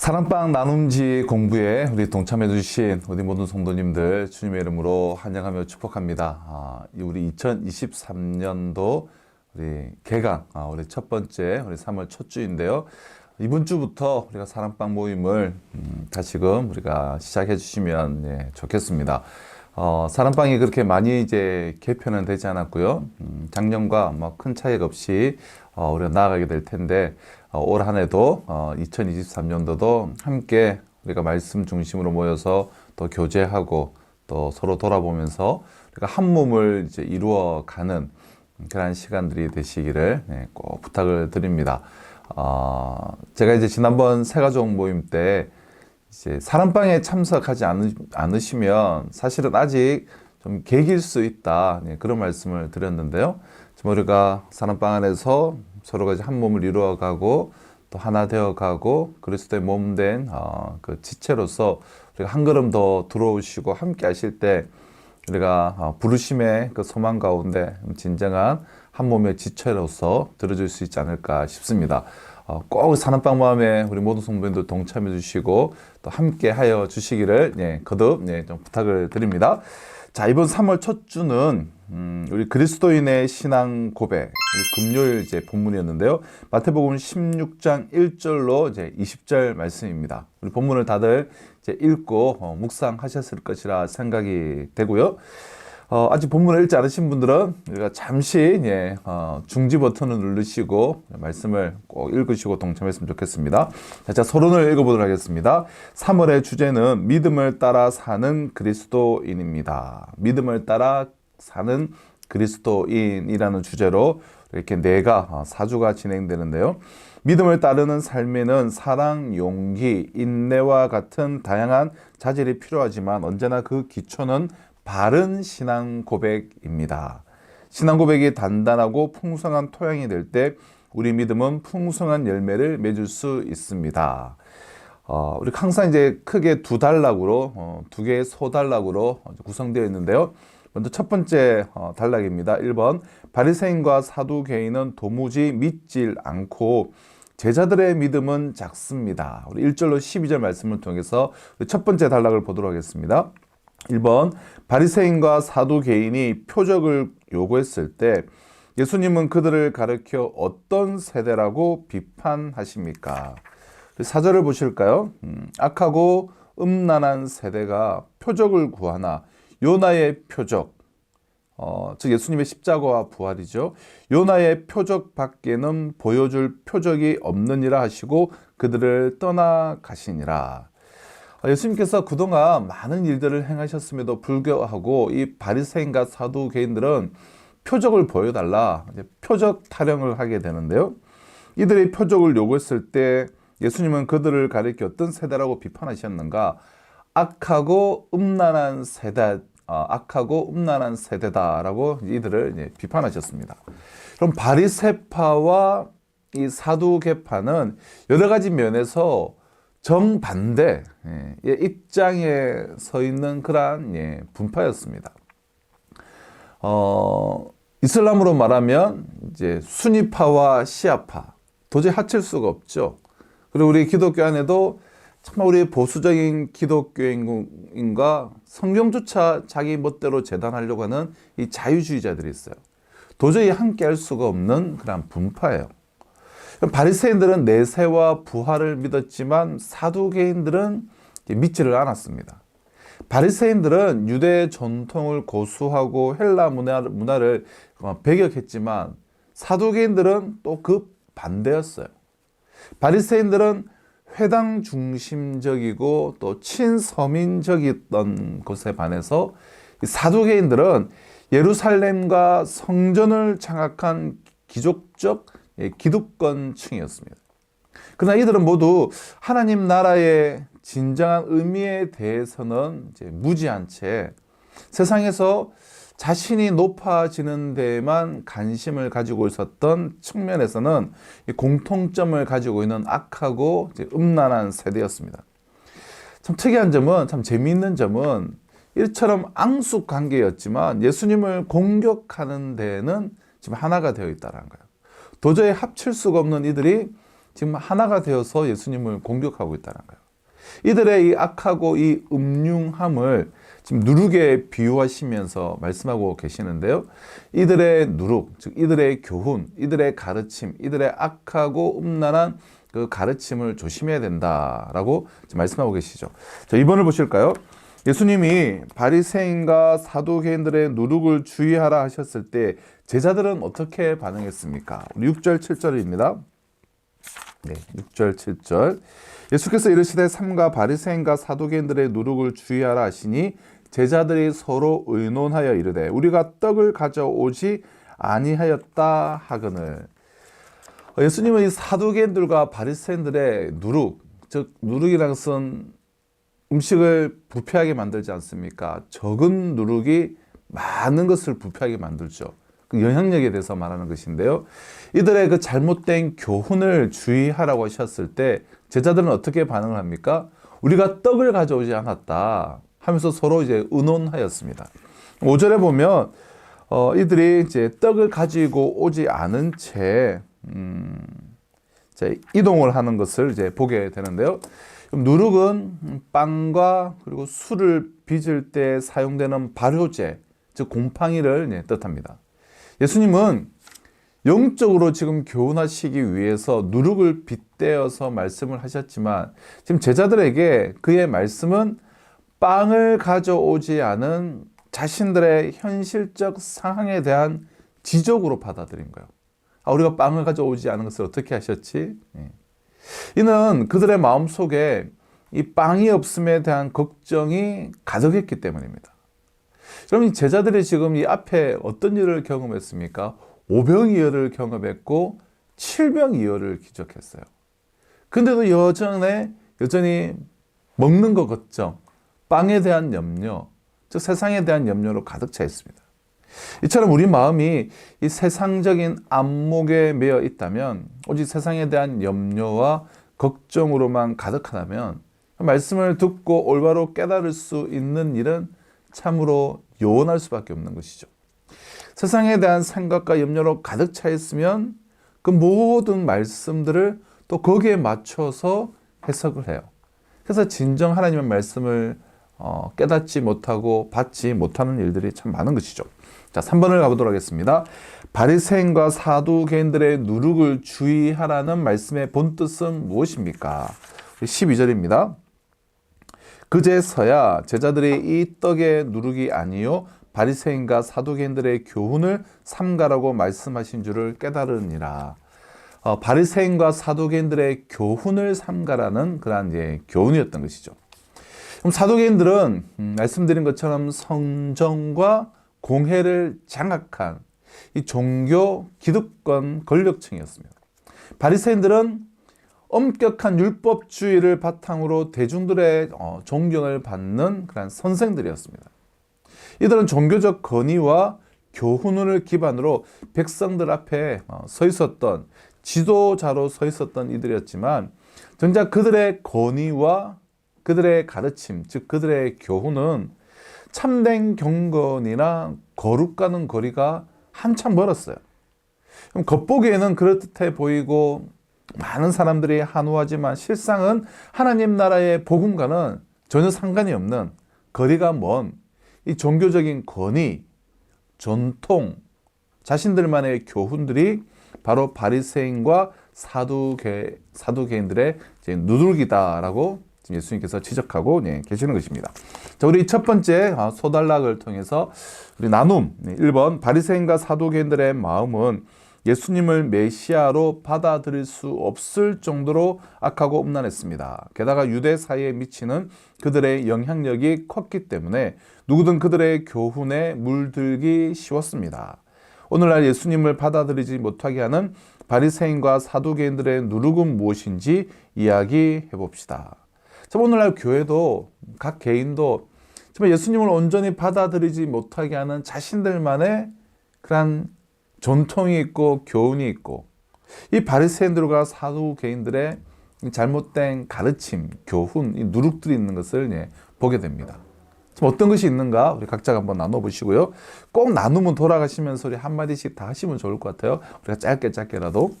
사랑방 나눔지 공부에 우리 동참해주신 우리 모든 성도님들 주님의 이름으로 환영하며 축복합니다. 우리 2023년도 우리 개강, 우리 첫 번째, 우리 3월 첫 주인데요. 이번 주부터 우리가 사랑방 모임을 다시금 우리가 시작해 주시면 좋겠습니다. 사랑방이 그렇게 많이 이제 개편은 되지 않았고요. 작년과 뭐 큰 차이가 없이 우리가 나아가게 될 텐데, 올 한 해도 2023년도도 함께 우리가 말씀 중심으로 모여서 또 교제하고 또 서로 돌아보면서 우리가 한 몸을 이제 이루어가는 그런 시간들이 되시기를 꼭 부탁을 드립니다. 제가 이제 지난번 새가족 모임 때 이제 사랑방에 참석하지 않으시면 사실은 아직 좀 계길 수 있다, 그런 말씀을 드렸는데요. 지금 우리가 사랑방 안에서 서로가 이제 한 몸을 이루어가고 또 하나 되어가고 그리스도의 몸된 그 지체로서 우리가 한 걸음 더 들어오시고 함께 하실 때 우리가 부르심의 그 소망 가운데 진정한 한 몸의 지체로서 들어줄 수 있지 않을까 싶습니다. 꼭 사랑방 마음에 우리 모든 성도님들 동참해 주시고 또 함께 하여 주시기를 거듭 좀 부탁을 드립니다. 자, 이번 3월 첫 주는 우리 그리스도인의 신앙 고백, 우리 금요일 이제 본문이었는데요. 마태복음 16장 1절로 이제 20절 말씀입니다. 우리 본문을 다들 이제 읽고 묵상하셨을 것이라 생각이 되고요. 아직 본문을 읽지 않으신 분들은 우리가 잠시 중지 버튼을 누르시고 말씀을 꼭 읽으시고 동참했으면 좋겠습니다. 자, 서론을 읽어보도록 하겠습니다. 3월의 주제는 믿음을 따라 사는 그리스도인입니다. 믿음을 따라 사는 그리스도인이라는 주제로 이렇게 4주가 진행되는데요. 믿음을 따르는 삶에는 사랑, 용기, 인내와 같은 다양한 자질이 필요하지만 언제나 그 기초는 바른 신앙 고백입니다. 신앙 고백이 단단하고 풍성한 토양이 될 때 우리 믿음은 풍성한 열매를 맺을 수 있습니다. 우리 항상 이제 크게 두 단락으로, 두 개의 소단락으로 구성되어 있는데요. 먼저 첫 번째 단락입니다. 1번, 바리새인과 사두개인은 도무지 믿질 않고 제자들의 믿음은 작습니다. 우리 1절로 12절 말씀을 통해서 첫 번째 단락을 보도록 하겠습니다. 1번, 바리새인과 사두개인이 표적을 요구했을 때 예수님은 그들을 가르쳐 어떤 세대라고 비판하십니까? 4절을 보실까요? 악하고 음란한 세대가 표적을 구하나 요나의 표적, 즉 예수님의 십자가와 부활이죠. 요나의 표적 밖에는 보여줄 표적이 없느니라 하시고 그들을 떠나가시니라. 예수님께서 그동안 많은 일들을 행하셨음에도 불구하고 이 바리새인과 사두개인들은 표적을 보여달라, 표적 타령을 하게 되는데요. 이들의 표적을 요구했을 때 예수님은 그들을 가리켜 어떤 세대라고 비판하셨는가? 악하고 음란한 세대다라고 이들을 비판하셨습니다. 그럼 바리새파와 이 사두개파는 여러 가지 면에서 정반대 입장에 서 있는 그러한 분파였습니다. 이슬람으로 말하면 이제 수니파와 시아파, 도저히 합칠 수가 없죠. 그리고 우리 기독교 안에도 정말 우리 보수적인 기독교인과 성경조차 자기 멋대로 재단하려고 하는 이 자유주의자들이 있어요. 도저히 함께 할 수가 없는 그런 분파예요. 바리새인들은 내세와 부활을 믿었지만 사두개인들은 믿지를 않았습니다. 바리새인들은 유대 전통을 고수하고 헬라 문화를 배격했지만 사두개인들은 또 그 반대였어요. 바리새인들은 회당 중심적이고 또 친서민적이었던 것에 반해서 사두개인들은 예루살렘과 성전을 장악한 기족적 기득권층이었습니다. 그러나 이들은 모두 하나님 나라의 진정한 의미에 대해서는 이제 무지한 채 세상에서 자신이 높아지는 데에만 관심을 가지고 있었던 측면에서는 공통점을 가지고 있는 악하고 음란한 세대였습니다. 참 특이한 점은, 참 재미있는 점은 이처럼 앙숙 관계였지만 예수님을 공격하는 데에는 지금 하나가 되어 있다는 거예요. 도저히 합칠 수가 없는 이들이 지금 하나가 되어서 예수님을 공격하고 있다는 거예요. 이들의 이 악하고 이 음흉함을 지금 누룩에 비유하시면서 말씀하고 계시는데요. 이들의 누룩, 즉 이들의 교훈, 이들의 가르침, 이들의 악하고 음란한 그 가르침을 조심해야 된다라고 말씀하고 계시죠. 자, 2번을 보실까요? 예수님이 바리새인과 사두개인들의 누룩을 주의하라 하셨을 때 제자들은 어떻게 반응했습니까? 우리 6절 7절입니다. 네, 6절 7절. 예수께서 이르시되 삼가 바리새인과 사두개인들의 누룩을 주의하라 하시니 제자들이 서로 의논하여 이르되 우리가 떡을 가져오지 아니하였다 하거늘. 예수님은 이 사두개인들과 바리새인들의 누룩, 즉 누룩이라는 것은 음식을 부패하게 만들지 않습니까? 적은 누룩이 많은 것을 부패하게 만들죠. 그 영향력에 대해서 말하는 것인데요. 이들의 그 잘못된 교훈을 주의하라고 하셨을 때 제자들은 어떻게 반응을 합니까? 우리가 떡을 가져오지 않았다 하면서 서로 이제 의논하였습니다. 5절에 보면 이들이 이제 떡을 가지고 오지 않은 채 이동을 하는 것을 이제 보게 되는데요. 누룩은 빵과 그리고 술을 빚을 때 사용되는 발효제, 즉 곰팡이를 뜻합니다. 예수님은 영적으로 지금 교훈하시기 위해서 누룩을 빗대어서 말씀을 하셨지만 지금 제자들에게 그의 말씀은 빵을 가져오지 않은 자신들의 현실적 상황에 대한 지적으로 받아들인 거예요. 우리가 빵을 가져오지 않은 것을 어떻게 하셨지? 이는 그들의 마음속에 이 빵이 없음에 대한 걱정이 가득했기 때문입니다. 그럼 이 제자들이 지금 이 앞에 어떤 일을 경험했습니까? 오병이어를 경험했고 7병이어를 기적했어요. 근데도 여전히 먹는 것 걱정, 빵에 대한 염려, 즉 세상에 대한 염려로 가득 차 있습니다. 이처럼 우리 마음이 이 세상적인 안목에 매여 있다면, 오직 세상에 대한 염려와 걱정으로만 가득하다면 말씀을 듣고 올바로 깨달을 수 있는 일은 참으로 요원할 수밖에 없는 것이죠. 세상에 대한 생각과 염려로 가득 차 있으면 그 모든 말씀들을 또 거기에 맞춰서 해석을 해요. 그래서 진정 하나님의 말씀을 깨닫지 못하고 받지 못하는 일들이 참 많은 것이죠. 자, 3번을 가보도록 하겠습니다. 바리새인과 사두개인들의 누룩을 주의하라는 말씀의 본뜻은 무엇입니까? 12절입니다. 그제서야 제자들이 이 떡의 누룩이 아니요 바리새인과 사두개인들의 교훈을 삼가라고 말씀하신 줄을 깨달으니라. 바리새인과 사두개인들의 교훈을 삼가라는 그러한 교훈이었던 것이죠. 그럼 사두개인들은 말씀드린 것처럼 성정과 공회를 장악한 이 종교 기득권 권력층이었습니다. 바리새인들은 엄격한 율법주의를 바탕으로 대중들의 존경을 받는 그런 선생들이었습니다. 이들은 종교적 권위와 교훈을 기반으로 백성들 앞에 서 있었던 지도자로 서 있었던 이들이었지만 정작 그들의 권위와 그들의 가르침, 즉 그들의 교훈은 참된 경건이나 거룩과는 거리가 한참 멀었어요. 그럼 겉보기에는 그럴듯해 보이고 많은 사람들이 한우하지만 실상은 하나님 나라의 복음과는 전혀 상관이 없는 거리가 먼 이 종교적인 권위, 전통, 자신들만의 교훈들이 바로 바리새인과 사두개인들의 누룩이다라고 예수님께서 지적하고 계시는 것입니다. 자, 우리 첫 번째 소단락을 통해서 우리 나눔 1번 바리새인과 사두개인들의 마음은 예수님을 메시아로 받아들일 수 없을 정도로 악하고 음란했습니다. 게다가 유대 사회에 미치는 그들의 영향력이 컸기 때문에 누구든 그들의 교훈에 물들기 쉬웠습니다. 오늘날 예수님을 받아들이지 못하게 하는 바리새인과 사두개인들의 누룩은 무엇인지 이야기해 봅시다. 오늘날 교회도 각 개인도 정말 예수님을 온전히 받아들이지 못하게 하는 자신들만의 그런 전통이 있고 교훈이 있고 이 바리새인들과 사두개인들의 잘못된 가르침, 교훈, 이 누룩들이 있는 것을 보게 됩니다. 어떤 것이 있는가 우리 각자가 한번 나눠보시고요. 꼭 나누면 돌아가시면서 우리 한마디씩 다 하시면 좋을 것 같아요. 우리가 짧게라도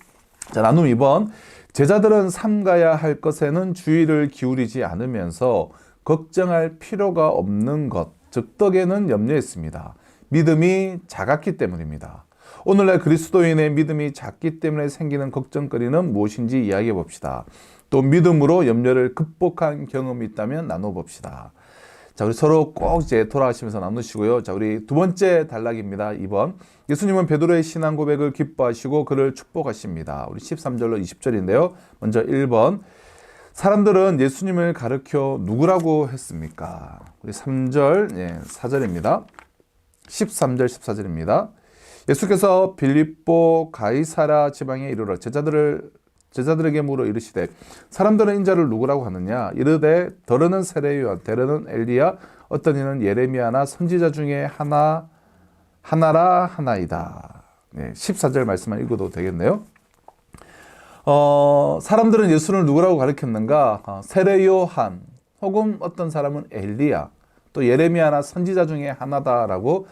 자, 나눔 2번. 제자들은 삼가야 할 것에는 주의를 기울이지 않으면서 걱정할 필요가 없는 것, 즉 떡에는 염려했습니다. 믿음이 작았기 때문입니다. 오늘날 그리스도인의 믿음이 작기 때문에 생기는 걱정거리는 무엇인지 이야기해 봅시다. 또 믿음으로 염려를 극복한 경험이 있다면 나눠봅시다. 자, 우리 서로 꼭 이제 돌아가시면서 나누시고요. 자, 우리 두 번째 단락입니다. 2번. 예수님은 베드로의 신앙 고백을 기뻐하시고 그를 축복하십니다. 우리 13절로 20절인데요. 먼저 1번. 사람들은 예수님을 가르쳐 누구라고 했습니까? 우리 3절, 4절입니다. 13절, 14절입니다. 예수께서 빌립보 가이사라 지방에 이르러 제자들에게 물어 이르시되 사람들은 인자를 누구라고 하느냐? 이르되 더러는 세례요한, 더러는 엘리야, 어떤 이는 예레미야나 선지자 중에 하나라 하나이다. 14절 말씀만 읽어도 되겠네요. 사람들은 예수를 누구라고 가르쳤는가? 세례요한, 혹은 어떤 사람은 엘리야, 또 예레미야나 선지자 중에 하나다라고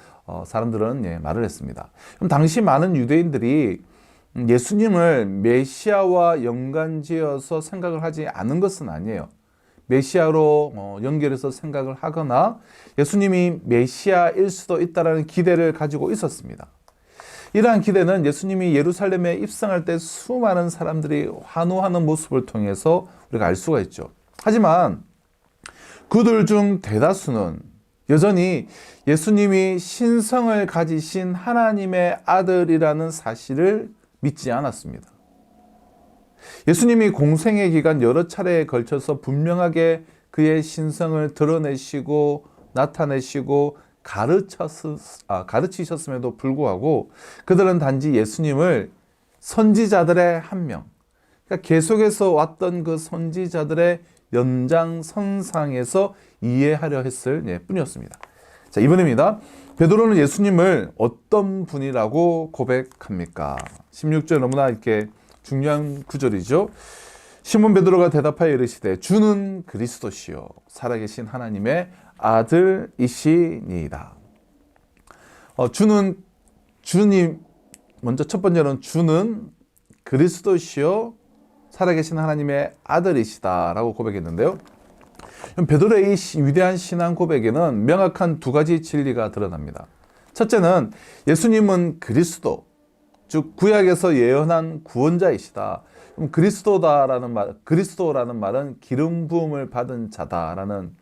사람들은 말을 했습니다. 그럼 당시 많은 유대인들이 예수님을 메시아와 연관지어서 생각을 하지 않은 것은 아니에요. 메시아로 연결해서 생각을 하거나 예수님이 메시아일 수도 있다는 기대를 가지고 있었습니다. 이러한 기대는 예수님이 예루살렘에 입성할 때 수많은 사람들이 환호하는 모습을 통해서 우리가 알 수가 있죠. 하지만 그들 중 대다수는 여전히 예수님이 신성을 가지신 하나님의 아들이라는 사실을 믿지 않았습니다. 예수님이 공생의 기간 여러 차례에 걸쳐서 분명하게 그의 신성을 드러내시고 나타내시고 가르치셨음에도 불구하고 그들은 단지 예수님을 선지자들의 한 명, 그러니까 계속해서 왔던 그 선지자들의 연장선상에서 이해하려 했을 뿐이었습니다. 자, 2번입니다. 베드로는 예수님을 어떤 분이라고 고백합니까? 16절 너무나 이렇게 중요한 구절이죠. 시몬 베드로가 대답하여 이르시되 주는 그리스도시요 살아계신 하나님의 아들이시니이다. 주님, 먼저 첫 번째는 주는 그리스도시요 살아계신 하나님의 아들이시다라고 고백했는데요. 베드로의 이 위대한 신앙 고백에는 명확한 두 가지 진리가 드러납니다. 첫째는 예수님은 그리스도, 즉 구약에서 예언한 구원자이시다. 그리스도라는 말은 기름 부음을 받은 자다라는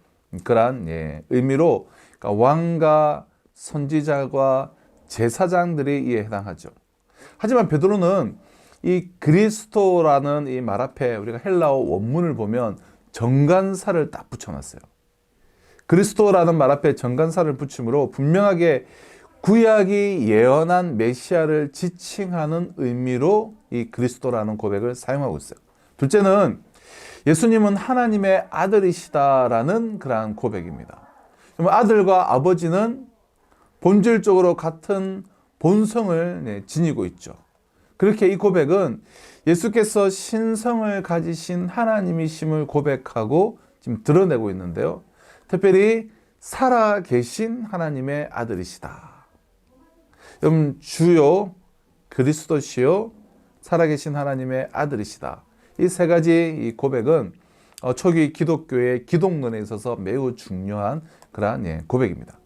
그러한 의미로, 그러니까 왕과 선지자와 제사장들이 이에 해당하죠. 하지만 베드로는 이 그리스도라는 이 말 앞에 우리가 헬라어 원문을 보면 정관사를 딱 붙여놨어요. 그리스도라는 말 앞에 정관사를 붙임으로 분명하게 구약이 예언한 메시아를 지칭하는 의미로 이 그리스도라는 고백을 사용하고 있어요. 둘째는 예수님은 하나님의 아들이시다라는 그러한 고백입니다. 아들과 아버지는 본질적으로 같은 본성을 지니고 있죠. 그렇게 이 고백은 예수께서 신성을 가지신 하나님이심을 고백하고 지금 드러내고 있는데요. 특별히 살아계신 하나님의 아들이시다. 주요, 그리스도시요, 살아계신 하나님의 아들이시다. 이 세 가지 이 고백은 초기 기독교의 기독론에 있어서 매우 중요한 그러한 고백입니다.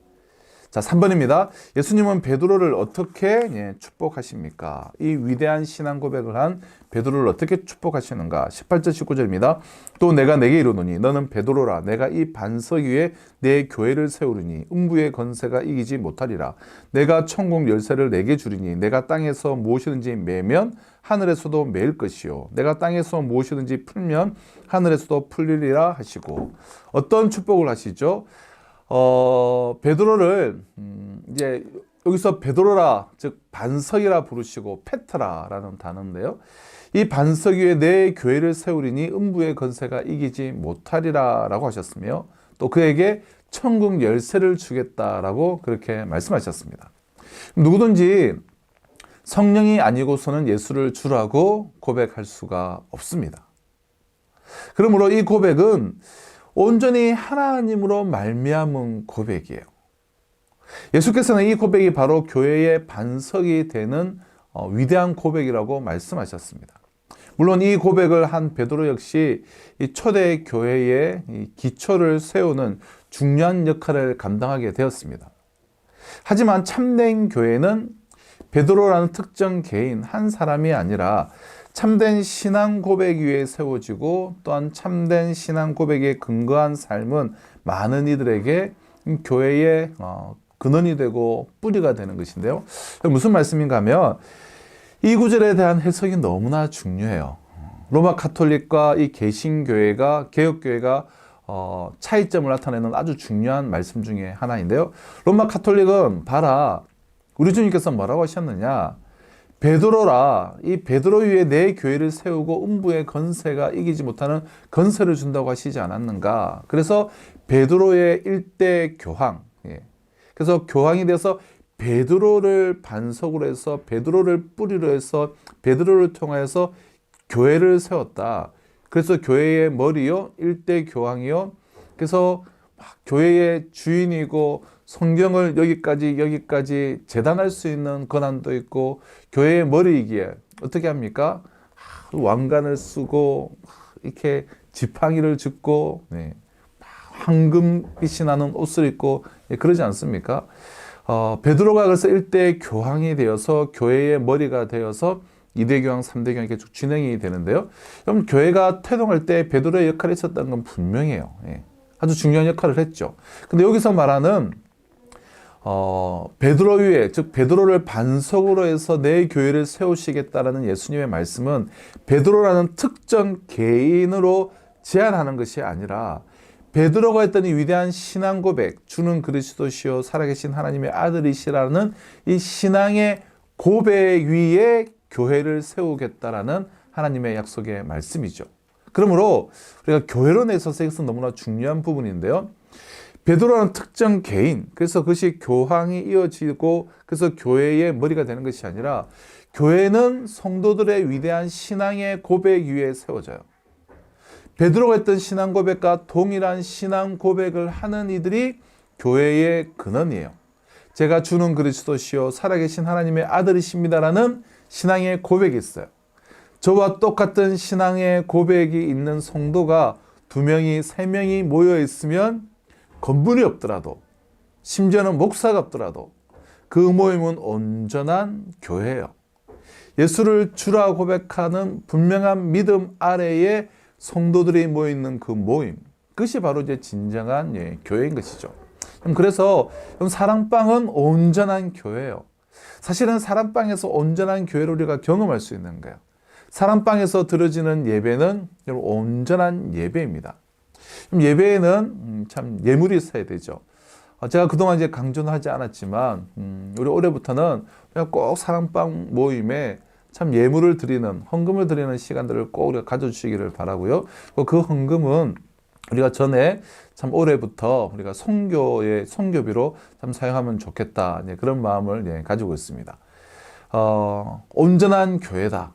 자, 3번입니다. 예수님은 베드로를 어떻게 축복하십니까? 이 위대한 신앙 고백을 한 베드로를 어떻게 축복하시는가? 18절 19절입니다. 또 내가 내게 이르노니 너는 베드로라. 내가 이 반석 위에 내 교회를 세우리니 음부의 권세가 이기지 못하리라. 내가 천국 열쇠를 내게 주리니 내가 땅에서 무엇이든지 매면 하늘에서도 매일 것이요 내가 땅에서 무엇이든지 풀면 하늘에서도 풀리리라 하시고, 어떤 축복을 하시죠? 베드로를 이제 여기서 베드로라, 즉 반석이라 부르시고 페트라라는 단어인데요. 이 반석 위에 내 교회를 세우리니 음부의 권세가 이기지 못하리라라고 하셨으며, 또 그에게 천국 열쇠를 주겠다라고 그렇게 말씀하셨습니다. 누구든지 성령이 아니고서는 예수를 주라고 고백할 수가 없습니다. 그러므로 이 고백은 온전히 하나님으로 말미암은 고백이에요. 예수께서는 이 고백이 바로 교회의 반석이 되는 위대한 고백이라고 말씀하셨습니다. 물론 이 고백을 한 베드로 역시 이 초대 교회의 이 기초를 세우는 중요한 역할을 감당하게 되었습니다. 하지만 참된 교회는 베드로라는 특정 개인 한 사람이 아니라 참된 신앙 고백 위에 세워지고 또한 참된 신앙 고백에 근거한 삶은 많은 이들에게 교회의 근원이 되고 뿌리가 되는 것인데요. 무슨 말씀인가 하면 이 구절에 대한 해석이 너무나 중요해요. 로마 가톨릭과 이 개신교회가 개혁교회가 차이점을 나타내는 아주 중요한 말씀 중에 하나인데요. 로마 가톨릭은 봐라, 우리 주님께서 뭐라고 하셨느냐, 베드로라, 이 베드로 위에 내 교회를 세우고 음부의 건세가 이기지 못하는 건세를 준다고 하시지 않았는가. 그래서 베드로의 일대 교황, 그래서 교황이 돼서 베드로를 반석으로 해서 베드로를 뿌리로 해서 베드로를 통해서 교회를 세웠다. 그래서 교회의 머리요, 일대 교황이요. 그래서 교회의 주인이고 성경을 여기까지 재단할 수 있는 권한도 있고 교회의 머리이기에 어떻게 합니까? 왕관을 쓰고 이렇게 지팡이를 짚고 황금빛이 나는 옷을 입고 그러지 않습니까? 베드로가 그래서 일대 교황이 되어서 교회의 머리가 되어서 2대 교황, 3대 교황 이렇게 쭉 진행이 되는데요. 그럼 교회가 태동할 때 베드로의 역할이 있었다는 건 분명해요. 아주 중요한 역할을 했죠. 근데 여기서 말하는 베드로 위에, 즉 베드로를 반석으로 해서 내 교회를 세우시겠다라는 예수님의 말씀은 베드로라는 특정 개인으로 제한하는 것이 아니라 베드로가 했던 이 위대한 신앙 고백, 주는 그리스도시요 살아계신 하나님의 아들이시라는 이 신앙의 고백 위에 교회를 세우겠다라는 하나님의 약속의 말씀이죠. 그러므로 우리가 교회론에 있어서 이것은 너무나 중요한 부분인데요. 베드로라는 특정 개인, 그래서 그것이 교황이 이어지고 그래서 교회의 머리가 되는 것이 아니라 교회는 성도들의 위대한 신앙의 고백 위에 세워져요. 베드로가 했던 신앙 고백과 동일한 신앙 고백을 하는 이들이 교회의 근원이에요. 제가 주는 그리스도시요 살아계신 하나님의 아들이십니다라는 신앙의 고백이 있어요. 저와 똑같은 신앙의 고백이 있는 성도가 2명이 3명이 모여 있으면 건물이 없더라도 심지어는 목사가 없더라도 그 모임은 온전한 교회예요. 예수를 주라 고백하는 분명한 믿음 아래에 성도들이 모여있는 그 모임, 그것이 바로 이제 진정한 교회인 것이죠. 그래서 사랑방은 온전한 교회예요. 사실은 사랑방에서 온전한 교회를 우리가 경험할 수 있는 거예요. 사랑방에서 드려지는 예배는 온전한 예배입니다. 예배에는 참 예물이 있어야 되죠. 제가 그동안 이제 강조는 하지 않았지만 우리 올해부터는 꼭 사랑방 모임에 참 예물을 드리는, 헌금을 드리는 시간들을 꼭 우리가 가져주시기를 바라고요. 그 헌금은 우리가 전에 참 올해부터 우리가 선교비로 참 사용하면 좋겠다, 그런 마음을 가지고 있습니다. 온전한 교회다.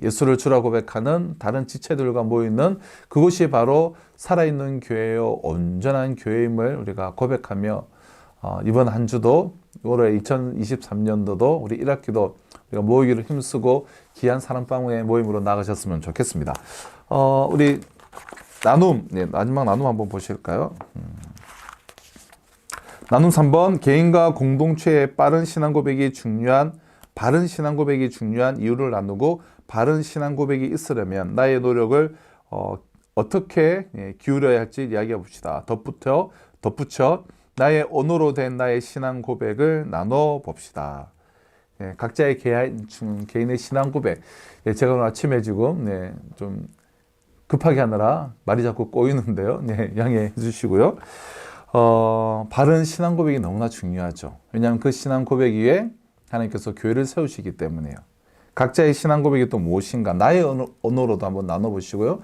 예수를 주라 고백하는 다른 지체들과 모이는 그곳이 바로 살아있는 교회요 온전한 교회임을 우리가 고백하며 이번 한 주도 올해 2023년도도 우리 1학기도 우리가 모이기를 힘쓰고 귀한 사랑방의 모임으로 나가셨으면 좋겠습니다. 우리 나눔, 마지막 나눔 한번 보실까요? 나눔 3번, 개인과 공동체의 바른 신앙 고백이 중요한 이유를 나누고 바른 신앙 고백이 있으려면 나의 노력을 어떻게 기울여야 할지 이야기해 봅시다. 덧붙여 나의 언어로 된 나의 신앙 고백을 나눠 봅시다. 각자의 개인의 신앙 고백. 제가 오늘 아침에 지금 좀 급하게 하느라 말이 자꾸 꼬이는데요. 양해해 주시고요. 바른 신앙 고백이 너무나 중요하죠. 왜냐하면 그 신앙 고백 위에 하나님께서 교회를 세우시기 때문에요. 각자의 신앙 고백이 또 무엇인가 나의 언어로도 한번 나눠보시고요.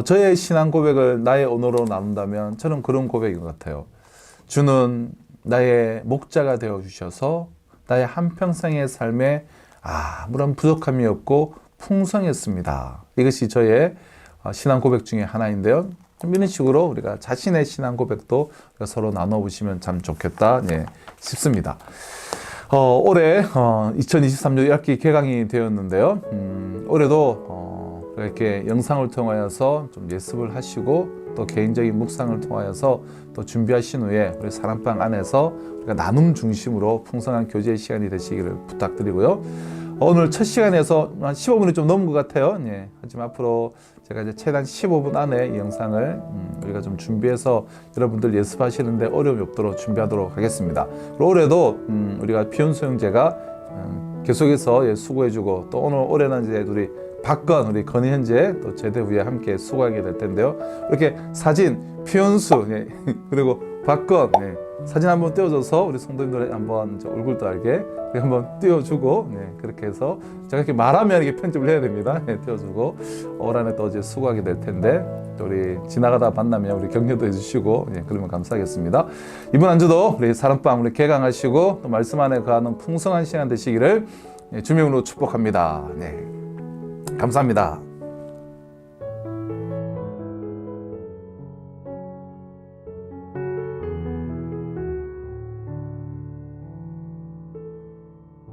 저의 신앙 고백을 나의 언어로 나눈다면 저는 그런 고백인 것 같아요. 주는 나의 목자가 되어주셔서 나의 한평생의 삶에 아무런 부족함이 없고 풍성했습니다. 이것이 저의 신앙 고백 중에 하나인데요. 이런 식으로 우리가 자신의 신앙 고백도 서로 나눠보시면 참 좋겠다 싶습니다. 올해 2023년 1학기 개강이 되었는데요. 올해도 이렇게 영상을 통하여서 좀 예습을 하시고 또 개인적인 묵상을 통하여서 또 준비하신 후에 우리 사랑방 안에서 우리가 나눔 중심으로 풍성한 교제의 시간이 되시기를 부탁드리고요. 오늘 첫 시간에서 한 15분이 좀 넘은 것 같아요. 예. 하지만 앞으로 제가 이제 최대한 15분 안에 이 영상을 우리가 좀 준비해서 여러분들 예습하시는데 어려움이 없도록 준비하도록 하겠습니다. 그리고 올해도 우리가 피연수 형제가 계속해서 수고해주고 또 올해는 이제 우리 박건, 우리 건희 현재 또 제대 후에 함께 수고하게 될 텐데요. 이렇게 사진, 피연수, 예, 그리고 박건, 예, 사진 한번 띄워줘서 우리 성도님들 한번 얼굴도 알게 한번 띄워주고, 예, 그렇게 해서 제가 이렇게 말하면 이렇게 편집을 해야 됩니다. 예, 띄워주고 올 한해 또 이제 수고하게 될 텐데 또 우리 지나가다 만나면 우리 격려도 해주시고, 예, 그러면 감사하겠습니다. 이번 한 주도 우리 사랑방 우리 개강하시고 또 말씀 안에 거하는 풍성한 시간 되시기를 주님으로 축복합니다. 네. 감사합니다.